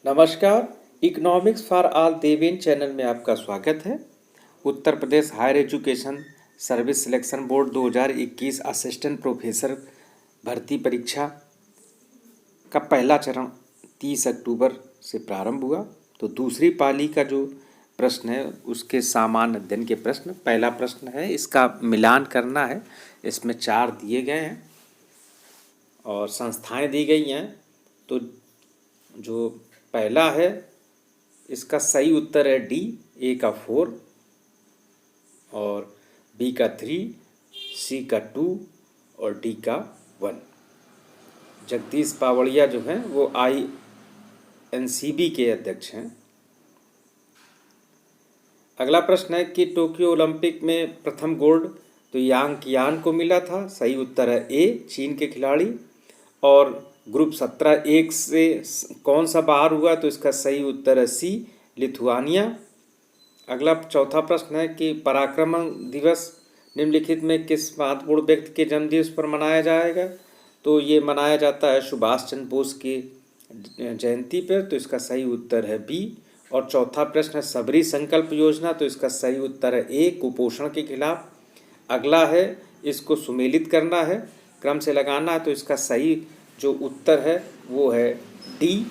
नमस्कार। Economics for all Deven channel में आपका स्वागत है। Uttar Pradesh higher education service selection board 2021 assistant professor भर्ती परीक्षा का पहला चरण 30 अक्टूबर से प्रारंभ हुआ। तो दूसरी पाली का जो प्रश्न है उसके सामान्य अध्ययन के प्रश्न, पहला प्रश्न है इसका मिलान करना है। इसमें 4 दिए गए हैं और संस्थाएं दी गई हैं। तो जो पहला है इसका सही उत्तर है डी, ए का 4 और बी का 3, सी का 2 और डी का 1। जगदीश पावड़िया जो हैं वो INCB के अध्यक्ष हैं। अगला प्रश्न है कि टोक्यो ओलंपिक में प्रथम गोल्ड तो यांग कियान को मिला था। सही उत्तर है ए, चीन के खिलाड़ी। और ग्रुप 17 एक से कौन सा बाहर हुआ तो इसका सही उत्तर है सी, लिथुआनिया। अगला चौथा प्रश्न है कि पराक्रम दिवस निम्नलिखित में किस महत्वपूर्ण व्यक्ति के जन्मदिवस पर मनाया जाएगा। तो ये मनाया जाता है सुभाष चंद्र बोस की जयंती पर, तो इसका सही उत्तर है बी। और चौथा प्रश्न है सबरी संकल्प योजना, तो इसका सही उत्तर है ए, कुपोषण के खिलाफ। अगला है इसको सुमेलित करना है, क्रम से लगाना है, तो इसका सही जो उत्तर है वो है डी।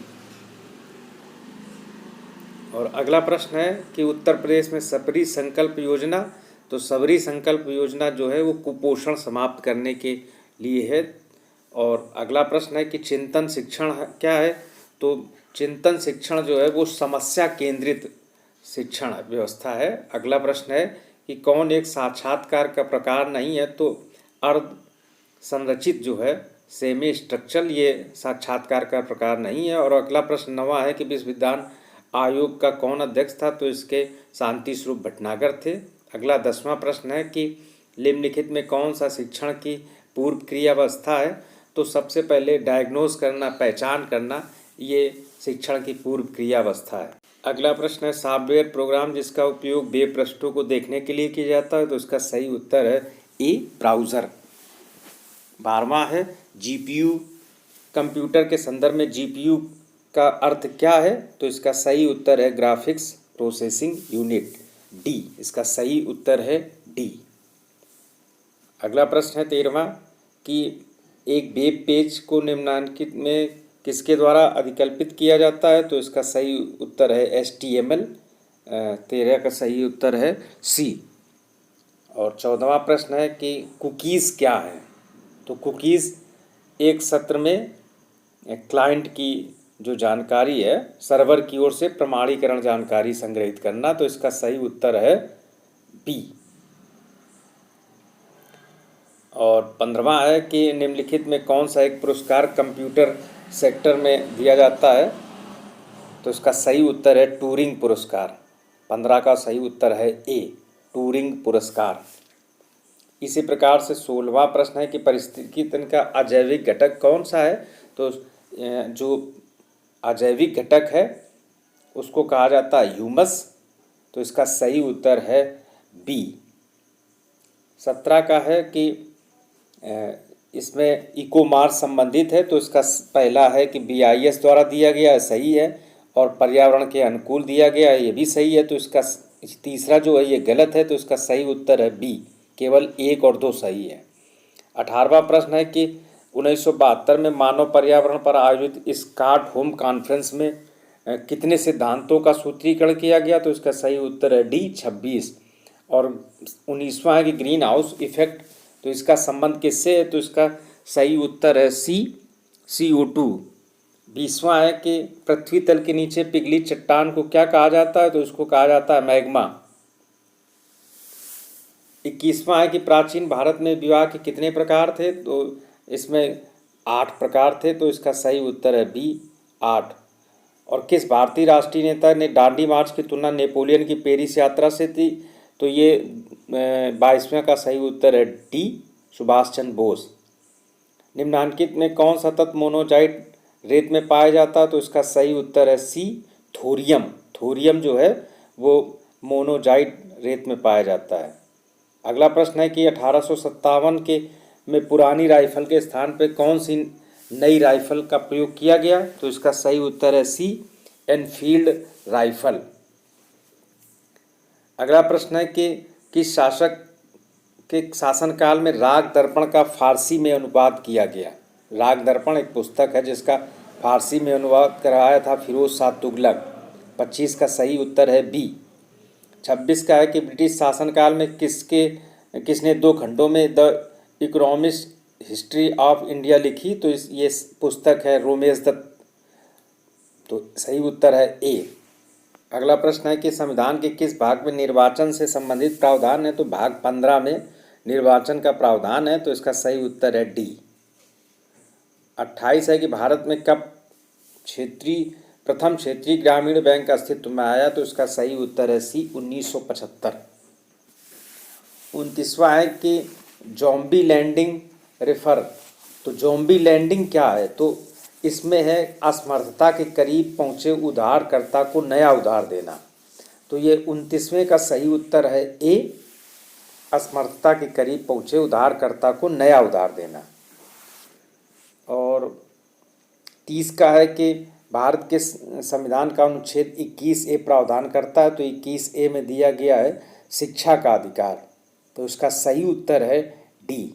और अगला प्रश्न है कि उत्तर प्रदेश में सबरी संकल्प योजना, तो सबरी संकल्प योजना जो है वो कुपोषण समाप्त करने के लिए है। और अगला प्रश्न है कि चिंतन शिक्षण क्या है, तो चिंतन शिक्षण जो है वो समस्या केंद्रित शिक्षण व्यवस्था है। अगला प्रश्न है कि कौन एक साक्षात्कार का प्रकार नहीं है, तो अर्ध संरचित जो है सेमी स्ट्रक्चरल ये साक्षात्कार का प्रकार नहीं है। और अगला प्रश्न 9वां है कि विश्व विधान आयोग का कौन अध्यक्ष था, तो इसके शांति स्वरूप भटनागर थे। अगला 10वां प्रश्न है कि निम्नलिखित में कौन सा शिक्षण की पूर्व क्रियावस्था है, तो सबसे पहले डायग्नोज करना, पहचान करना, ये शिक्षण की पूर्व क्रियावस्था है। अगला प्रश्न है सॉफ्टवेयर प्रोग्राम जिसका उपयोग वेब पृष्ठों को देखने के लिए किया जाता है, तो इसका सही उत्तर है ए, ब्राउज़र। 12वां है GPU, कंप्यूटर के संदर्भ में GPU का अर्थ क्या है, तो इसका सही उत्तर है ग्राफिक्स प्रोसेसिंग यूनिट, डी। इसका सही उत्तर है डी। अगला प्रश्न है 13वां कि एक वेब पेज को निम्नलिखित में किसके द्वारा अधिकल्पित किया जाता है, तो इसका सही उत्तर है HTML। 13 का सही उत्तर है सी। और 14वां प्रश्न है कि कुकीज़ क्या है, तो कुकीज़ एक सत्र में क्लाइंट की जो जानकारी है सर्वर की ओर से प्रमाणीकरण जानकारी संग्रहित करना, तो इसका सही उत्तर है बी। और 15वां है कि निम्नलिखित में कौन सा एक पुरस्कार कंप्यूटर सेक्टर में दिया जाता है, तो इसका सही उत्तर है टूरिंग पुरस्कार। 15 का सही उत्तर है ए, टूरिंग पुरस्कार। इसी प्रकार से 16वां प्रश्न है कि पारिस्थितिकी तंत्र का अजैविक घटक कौन सा है, तो जो अजैविक घटक है उसको कहा जाता है ह्यूमस, तो इसका सही उत्तर है बी। 17 का है कि इसमें इकोमार्स संबंधित है, तो इसका पहला है कि BIS द्वारा दिया गया है, सही है। और पर्यावरण के अनुकूल दिया गया है, ये भी सही है। तो इसका तीसरा जो है ये गलत है, तो इसका सही उत्तर है बी, केवल 1 और 2 सही है। 18वां प्रश्न है कि 1972 में मानव पर्यावरण पर आयोजित स्टॉकहोम कॉन्फ्रेंस में कितने सिद्धांतों का सूत्रीकरण किया गया, तो इसका सही उत्तर है डी, 26। और 19वां है कि ग्रीन हाउस इफेक्ट, तो इसका संबंध किससे है, तो इसका सही उत्तर है सी, CO2। 20वां है कि पृथ्वी तल के नीचे पिघली चट्टान को क्या कहा जाता है, तो इसको कहा जाता है मैग्मा। 21वां है कि प्राचीन भारत में विवाह के कितने प्रकार थे, तो इसमें 8 प्रकार थे, तो इसका सही उत्तर है बी, 8। और किस भारतीय राष्ट्रीय नेता ने दांडी मार्च की तुलना नेपोलियन की पेरिस यात्रा से थी, तो ये 22वें का सही उत्तर है डी, सुभाष चंद्र बोस। निम्नलिखित में कौन सा तत्व मोनोजाइट रेत में पाया जाता है, तो इसका सही उत्तर है सी, थोरियम। थोरियम जो है वो मोनोजाइट रेत में पाया जाता है। अगला प्रश्न है कि 1857 के में पुरानी राइफल के स्थान पर कौन सी नई राइफल का प्रयोग किया गया, तो इसका सही उत्तर है सी, एनफील्ड राइफल। अगला प्रश्न है कि किस शासक के शासनकाल में राग दर्पण का फारसी में अनुवाद किया गया। राग दर्पण एक पुस्तक है जिसका फारसी में अनुवाद कराया था फिरोज शाह तुगलक। 25 का सही उत्तर है बी। 26 का है कि ब्रिटिश शासनकाल में किसने 2 खंडों में the economist history of India लिखी। तो ये पुस्तक है रोमेश दत्त। तो सही उत्तर है ए। अगला प्रश्न है कि संविधान के किस भाग में निर्वाचन से संबंधित प्रावधान है। तो भाग 15 में निर्वाचन का प्रावधान है। तो इसका सही उत्तर है डी। 28 है कि भारत में कब प्रथम क्षेत्रीय ग्रामीण बैंक अस्तित्व में आया। तो इसका सही उत्तर है सी 1975। 29वां है कि ज़ॉम्बी लैंडिंग रेफर। तो ज़ॉम्बी लैंडिंग क्या है। तो इसमें है असमर्थता के करीब पहुँचे उधारकर्ता को नया उधार देना। तो ये 29वें का सही उत्तर है ए, असमर्थता के करीब पहुँचे उधारकर्ता को नया उधार देना। और 30 का है कि भारत के संविधान का अनुच्छेद 21A प्रावधान करता है। तो 21A में दिया गया है शिक्षा का अधिकार। तो इसका सही उत्तर है डी।